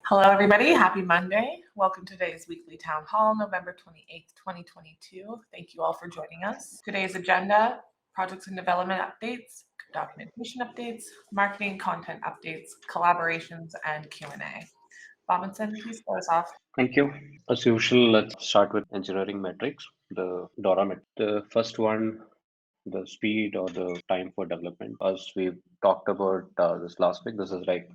Hello, everybody. Happy Monday. Welcome to today's weekly town hall, November 28th, 2022. Thank you all for joining us. Today's agenda, projects and development updates, documentation updates, marketing content updates, collaborations, and Q&A. Robinson, please start us off. Thank you. As usual, let's start with engineering metrics, the DORA metric. The first one, the speed or the time for development. As we've talked about this last week, this is like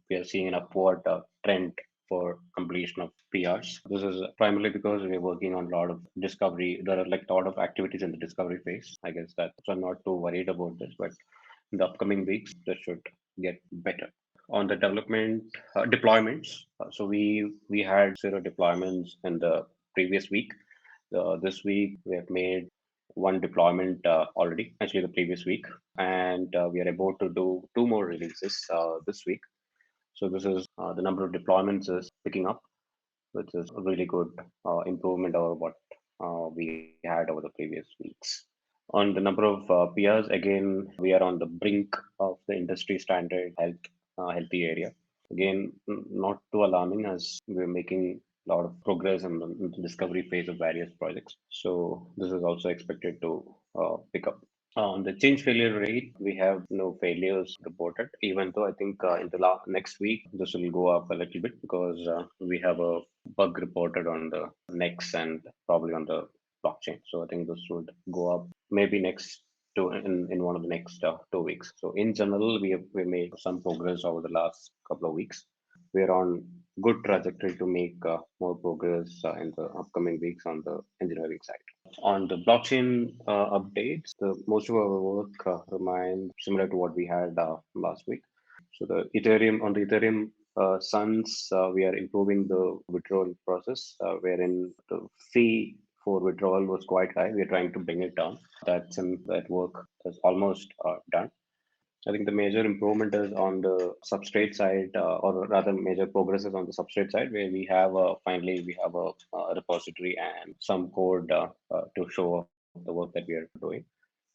we are seeing an upward trend for completion of PRs. This is primarily because we're working on a lot of discovery. There are like a lot of activities in the discovery phase. I guess that so I'm not too worried about this, but in the upcoming weeks, this should get better. On the development deployments, so we had zero deployments in the previous week. This week we have made one deployment already, actually the previous week, and we are about to do two more releases this week. So this is the number of deployments is picking up, which is a really good improvement over what we had over the previous weeks. On the number of peers, again, we are on the brink of the industry standard healthy area. Again, not too alarming as we're making a lot of progress in the discovery phase of various projects. So this is also expected to pick up. On the change failure rate, we have no failures reported, even though I think in the next week this will go up a little bit because we have a bug reported on the Next and probably on the blockchain. So I think this would go up maybe next in one of the next 2 weeks. So in general, we made some progress over the last couple of weeks. We're on good trajectory to make more progress in the upcoming weeks on the engineering side. On the blockchain updates, the most of our work remains similar to what we had last week. So the Ethereum on the Ethereum Suns, we are improving the withdrawal process, wherein the fee for withdrawal was quite high. We are trying to bring it down. That work is almost done. I think the major improvement is on the substrate side, or rather, major progress is on the substrate side, where we have finally we have a repository and some code to show the work that we are doing,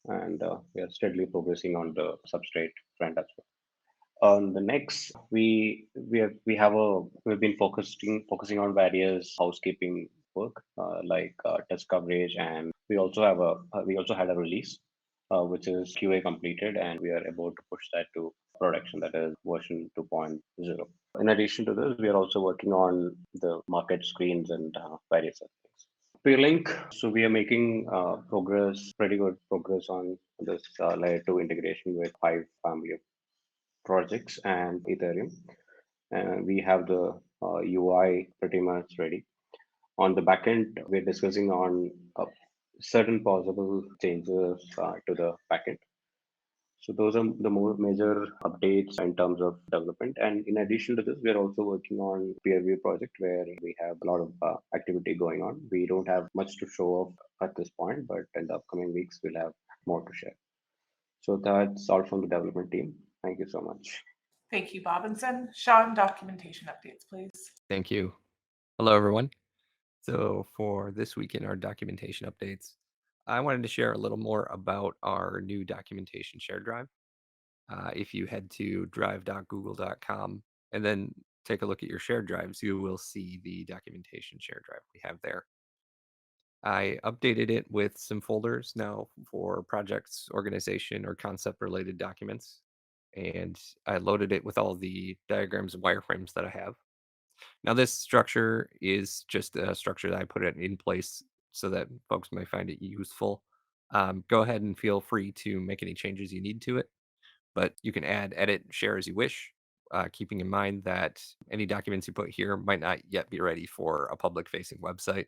and we are steadily progressing on the substrate front as well. On the next, we've been focusing on various housekeeping work like test coverage, and we also had a release which is QA completed, and we are about to push that to production, that is version 2.0. In addition to this, we are also working on the market screens and various other things. Peerlink, so we are making pretty good progress on this layer 2 integration with Hive family of projects and Ethereum. And we have the UI pretty much ready. On the backend, we're discussing on certain possible changes to the backend. So those are the more major updates in terms of development. And in addition to this, we are also working on peer review project where we have a lot of activity going on. We don't have much to show off at this point, but in the upcoming weeks, we'll have more to share. So that's all from the development team. Thank you so much. Thank you, Robinson. Sean, documentation updates, please. Thank you. Hello, everyone. So for this week in our documentation updates, I wanted to share a little more about our new documentation shared drive. If you head to drive.google.com and then take a look at your shared drives, you will see the documentation shared drive we have there. I updated it with some folders now for projects, organization, or concept related documents. And I loaded it with all the diagrams and wireframes that I have. Now, this structure is just a structure that I put it in place so that folks may find it useful. Go ahead and feel free to make any changes you need to it, but you can add, edit, share as you wish, keeping in mind that any documents you put here might not yet be ready for a public-facing website,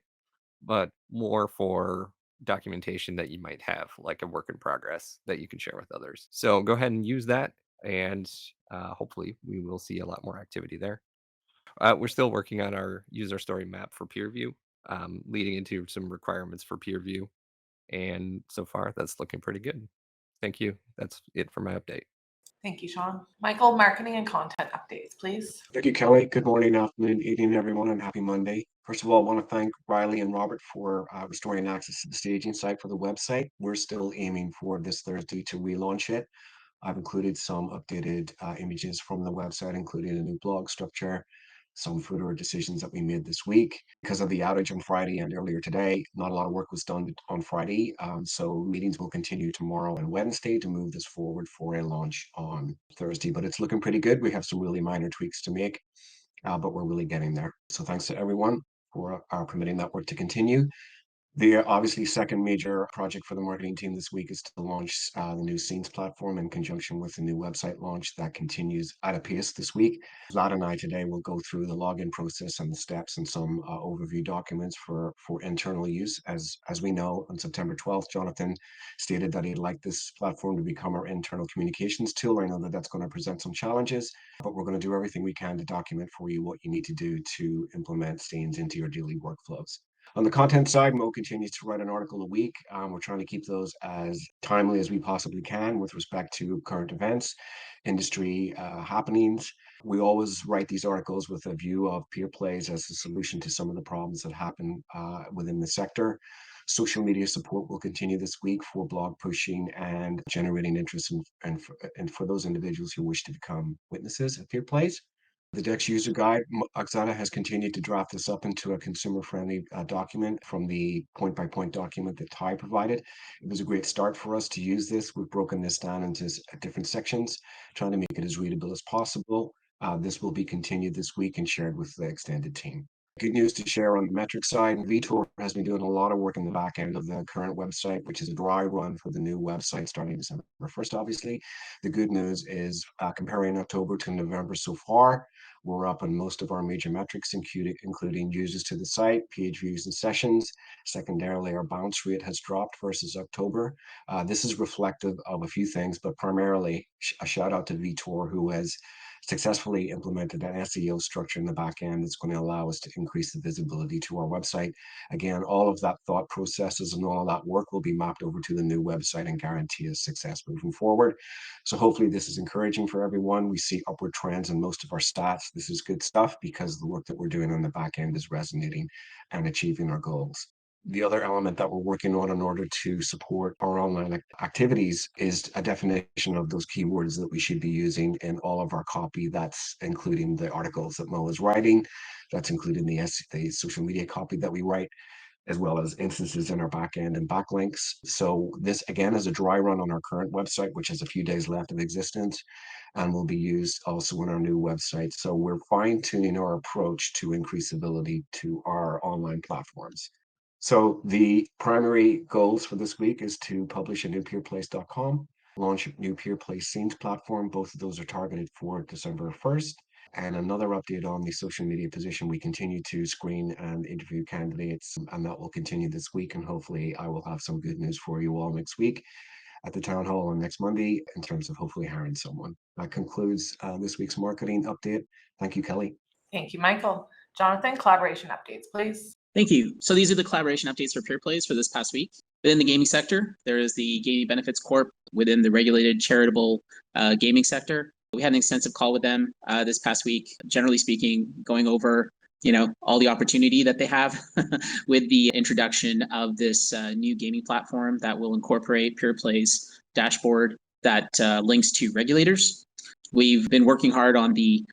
but more for documentation that you might have, like a work in progress that you can share with others. So go ahead and use that, and hopefully we will see a lot more activity there. We're still working on our user story map for peer review, leading into some requirements for peer review. And so far, that's looking pretty good. Thank you. That's it for my update. Thank you, Sean. Michael, marketing and content updates, please. Thank you, Kelly. Good morning, afternoon, evening, everyone, and happy Monday. First of all, I want to thank Riley and Robert for restoring access to the staging site for the website. We're still aiming for this Thursday to relaunch it. I've included some updated images from the website, including a new blog structure, some further decisions that we made this week. Because of the outage on Friday and earlier today, not a lot of work was done on Friday. So meetings will continue tomorrow and Wednesday to move this forward for a launch on Thursday. But it's looking pretty good. We have some really minor tweaks to make, but we're really getting there. So thanks to everyone for permitting that work to continue. The obviously second major project for the marketing team this week is to launch the new scenes platform in conjunction with the new website launch that continues at a pace this week. Vlad and I today will go through the login process and the steps and some overview documents for internal use. As we know, on September 12th, Jonathan stated that he'd like this platform to become our internal communications tool. I know that that's going to present some challenges, but we're going to do everything we can to document for you what you need to do to implement scenes into your daily workflows. On the content side, Mo continues to write an article a week. We're trying to keep those as timely as we possibly can with respect to current events, industry happenings. We always write these articles with a view of Peerplays as a solution to some of the problems that happen within the sector. Social media support will continue this week for blog pushing and generating interest and for those individuals who wish to become witnesses at Peerplays. The DEX user guide, Oksana has continued to draft this up into a consumer-friendly document from the point-by-point document that Ty provided. It was a great start for us to use this. We've broken this down into different sections, trying to make it as readable as possible. This will be continued this week and shared with the extended team. Good news to share on the metric side. Vitor has been doing a lot of work in the back end of the current website, which is a dry run for the new website starting December 1st, obviously. The good news is comparing October to November so far, we're up on most of our major metrics, including users to the site, page views and sessions. Secondarily, our bounce rate has dropped versus October. This is reflective of a few things, but primarily a shout out to Vitor, who has successfully implemented an SEO structure in the back end that's going to allow us to increase the visibility to our website. Again, all of that thought processes and all of that work will be mapped over to the new website and guarantee us success moving forward. So hopefully this is encouraging for everyone. We see upward trends in most of our stats. This is good stuff because the work that we're doing on the back end is resonating and achieving our goals. The other element that we're working on in order to support our online activities is a definition of those keywords that we should be using in all of our copy. That's including the articles that Mo is writing. That's including the social media copy that we write, as well as instances in our back end and backlinks. So this again is a dry run on our current website, which has a few days left of existence and will be used also in our new website. So we're fine-tuning our approach to increase ability to our online platforms. So the primary goals for this week is to publish a new peerplays.com, launch a new Peerplays scenes platform. Both of those are targeted for December 1st. And another update on the social media position, we continue to screen and interview candidates, and that will continue this week. And hopefully I will have some good news for you all next week at the town hall on next Monday in terms of hopefully hiring someone. That concludes this week's marketing update. Thank you, Kelly. Thank you, Michael. Jonathan, collaboration updates, please. Thank you. So these are the collaboration updates for Peerplays for this past week. Within the gaming sector, there is the Gaming Benefits Corp within the regulated charitable gaming sector. We had an extensive call with them this past week, generally speaking, going over all the opportunity that they have with the introduction of this new gaming platform that will incorporate Peerplays dashboard that links to regulators. We've been working hard on the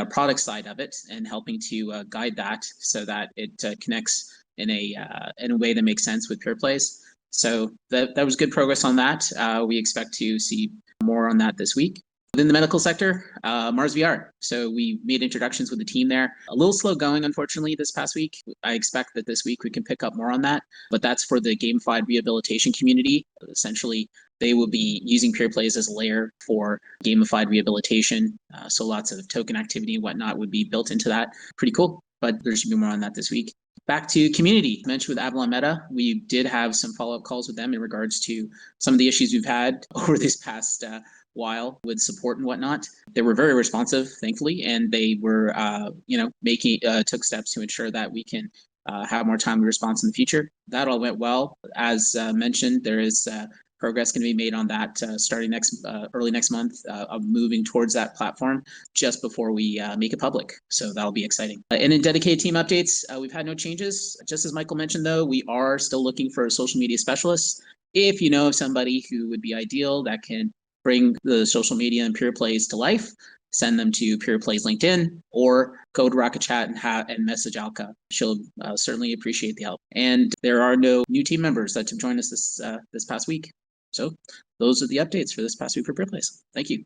product side of it and helping to guide that so that it connects in a way that makes sense with Peerplays. So that was good progress on that. We expect to see more on that this week. Within the medical sector, Mars VR. So we made introductions with the team there. A little slow going, unfortunately, this past week. I expect that this week we can pick up more on that, but that's for the gamified rehabilitation community. Essentially, they will be using Peerplays as a layer for gamified rehabilitation. So lots of token activity and whatnot would be built into that. Pretty cool, but there should be more on that this week. Back to community. Mentioned with Avalon Meta, we did have some follow-up calls with them in regards to some of the issues we've had over this past while with support and whatnot. They were very responsive, thankfully, and they were, took steps to ensure that we can have more timely response in the future. That all went well. As mentioned, there is progress going to be made on that starting early next month of moving towards that platform just before we make it public. So that'll be exciting. And in dedicated team updates, we've had no changes. Just as Michael mentioned, though, we are still looking for social media specialists. If you know of somebody who would be ideal that can bring the social media and Peerplays to life, send them to Peerplays LinkedIn or go to Rocket Chat and message Alka. She'll certainly appreciate the help. And there are no new team members that have joined us this past week. So those are the updates for this past week for Peerplays. Thank you.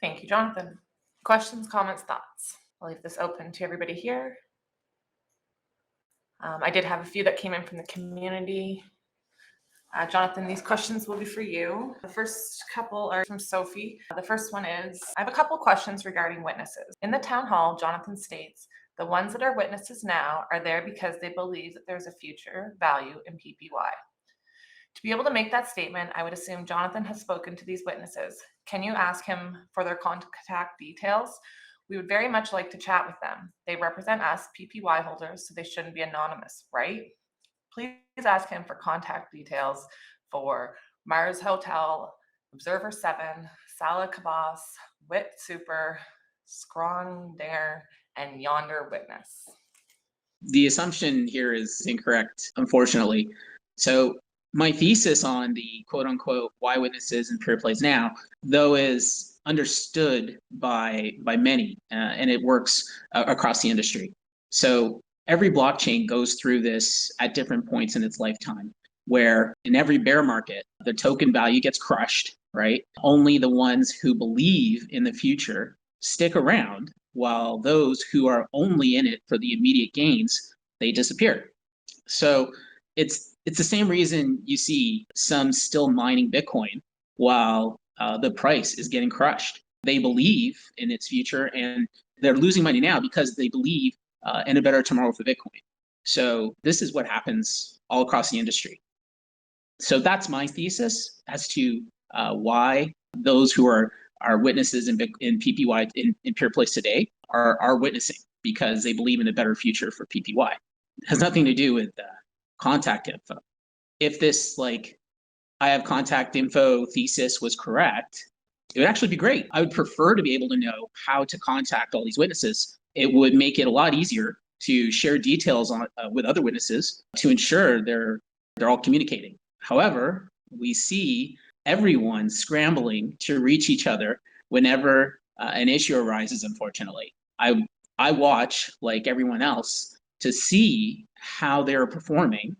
Thank you, Jonathan. Questions, comments, thoughts? I'll leave this open to everybody here. I did have a few that came in from the community. Jonathan, these questions will be for you. The first couple are from Sophie. The first one is, I have a couple questions regarding witnesses. In the town hall, Jonathan states, the ones that are witnesses now are there because they believe that there's a future value in PPY. To be able to make that statement, I would assume Jonathan has spoken to these witnesses. Can you ask him for their contact details? We would very much like to chat with them. They represent us, PPY holders, so they shouldn't be anonymous, right? Please ask him for contact details for Mars Hotel, Observer 7, Sala Cabas, Wit Super, Scrong Dare, and Yonder Witness. The assumption here is incorrect, unfortunately. So my thesis on the quote unquote why witnesses and Peerplays now, though, is understood by many, and it works across the industry. So every blockchain goes through this at different points in its lifetime, where in every bear market, the token value gets crushed, right? Only the ones who believe in the future stick around, while those who are only in it for the immediate gains, they disappear. So it's the same reason you see some still mining Bitcoin while the price is getting crushed. They believe in its future, and they're losing money now because they believe in a better tomorrow for Bitcoin. So this is what happens all across the industry. So that's my thesis as to why those who are witnesses in PPY in Peerplays today are witnessing, because they believe in a better future for PPY. It has nothing to do with contact info. If this I have contact info thesis was correct, it would actually be great. I would prefer to be able to know how to contact all these witnesses. It would make it a lot easier to share details on with other witnesses to ensure they're all communicating. However, we see everyone scrambling to reach each other whenever an issue arises, unfortunately. I watch, like everyone else, to see how they're performing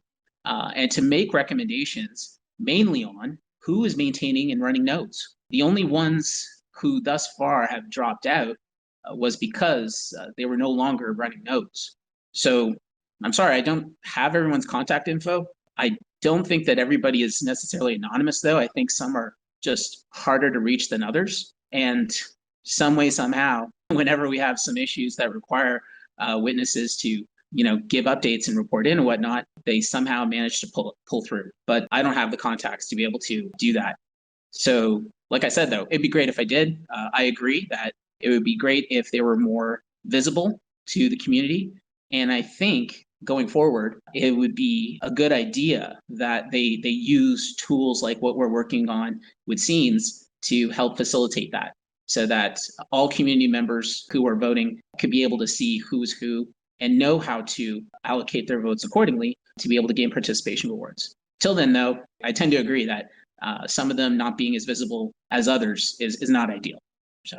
and to make recommendations mainly on who is maintaining and running nodes. The only ones who thus far have dropped out was because they were no longer running nodes. So I'm sorry, I don't have everyone's contact info. I don't think that everybody is necessarily anonymous, though. I think some are just harder to reach than others. And some way, somehow, whenever we have some issues that require witnesses to give updates and report in and whatnot, they somehow manage to pull through. But I don't have the contacts to be able to do that. So like I said, though, it'd be great if I did. I agree that it would be great if they were more visible to the community. And I think going forward, it would be a good idea that they use tools like what we're working on with Scenes to help facilitate that, so that all community members who are voting could be able to see who's who and know how to allocate their votes accordingly to be able to gain participation rewards. Till then, though, I tend to agree that some of them not being as visible as others is not ideal. So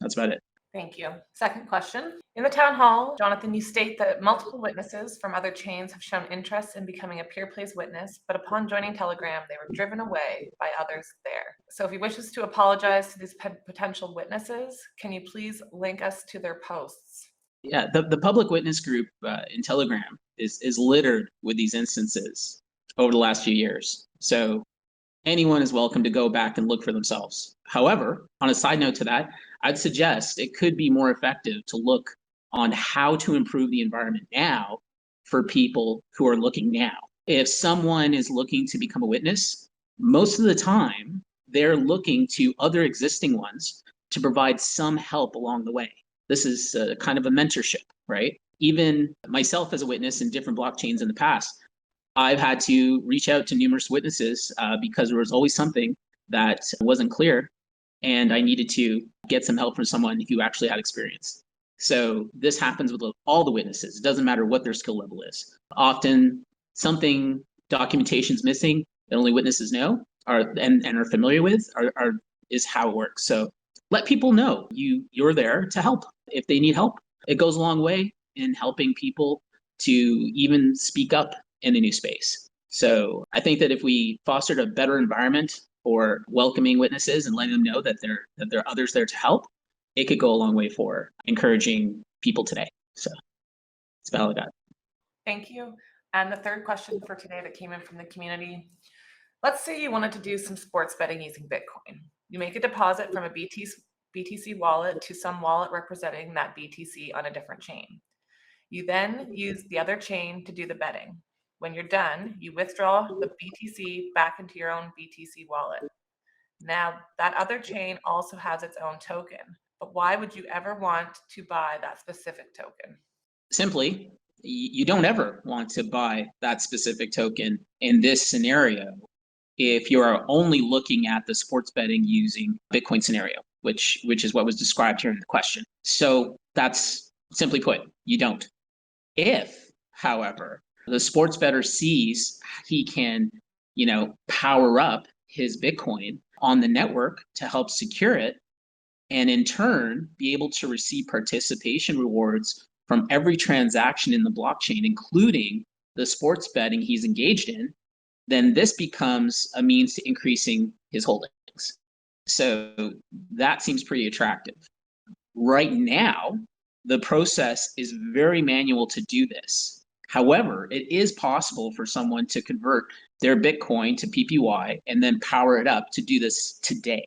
that's about it. Thank you. Second question. In the town hall, Jonathan, you state that multiple witnesses from other chains have shown interest in becoming a Peerplays witness, but upon joining Telegram, they were driven away by others there. So if he wishes to apologize to these potential witnesses, can you please link us to their posts? Yeah, the public witness group in Telegram is littered with these instances over the last few years. So anyone is welcome to go back and look for themselves. However, on a side note to that, I'd suggest it could be more effective to look on how to improve the environment now for people who are looking now. If someone is looking to become a witness, most of the time they're looking to other existing ones to provide some help along the way. This is kind of a mentorship, right? Even myself as a witness in different blockchains in the past, I've had to reach out to numerous witnesses because there was always something that wasn't clear, and I needed to get some help from someone who actually had experience. So this happens with all the witnesses. It doesn't matter what their skill level is. Often documentation's missing that only witnesses know and are familiar with is how it works. So let people know you're there to help if they need help. It goes a long way in helping people to even speak up in a new space. So I think that if we fostered a better environment for welcoming witnesses and letting them know that there are others there to help, it could go a long way for encouraging people today. So that's about all I got. Thank you. And the third question for today that came in from the community. Let's say you wanted to do some sports betting using Bitcoin. You make a deposit from a BTC wallet to some wallet representing that BTC on a different chain. You then use the other chain to do the betting. When you're done, you withdraw the BTC back into your own BTC wallet. Now, that other chain also has its own token, but why would you ever want to buy that specific token? Simply, you don't ever want to buy that specific token in this scenario if you are only looking at the sports betting using Bitcoin scenario, which is what was described here in the question. So that's simply put, you don't. If, however, the sports bettor sees he can, power up his Bitcoin on the network to help secure it, and in turn be able to receive participation rewards from every transaction in the blockchain, including the sports betting he's engaged in, then this becomes a means to increasing his holdings. So that seems pretty attractive. Right now, the process is very manual to do this. However, it is possible for someone to convert their Bitcoin to PPY and then power it up to do this today.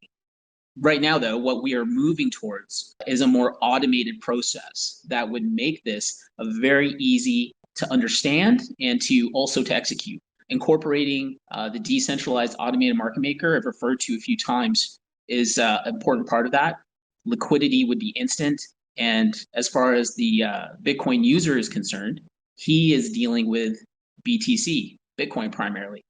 Right now, though, what we are moving towards is a more automated process that would make this a very easy to understand and to also to execute. Incorporating the decentralized automated market maker I've referred to a few times is an important part of that. Liquidity would be instant. And as far as the Bitcoin user is concerned, he is dealing with BTC, Bitcoin primarily,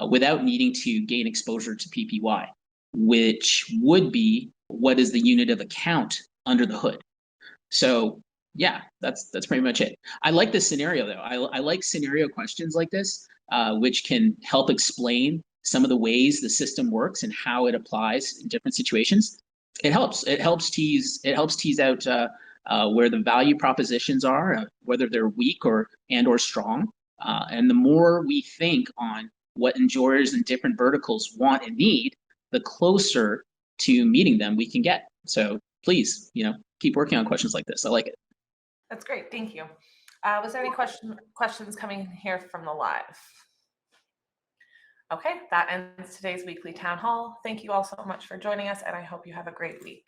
without needing to gain exposure to PPY, which would be what is the unit of account under the hood. So yeah, that's pretty much it. I like this scenario though. I like scenario questions like this, which can help explain some of the ways the system works and how it applies in different situations. It helps tease out where the value propositions are, whether they're weak or strong. And the more we think on what enjoyers in different verticals want and need, the closer to meeting them we can get. So please, keep working on questions like this. I like it. That's great. Thank you. Was there any questions coming here from the live? Okay, that ends today's weekly town hall. Thank you all so much for joining us, and I hope you have a great week.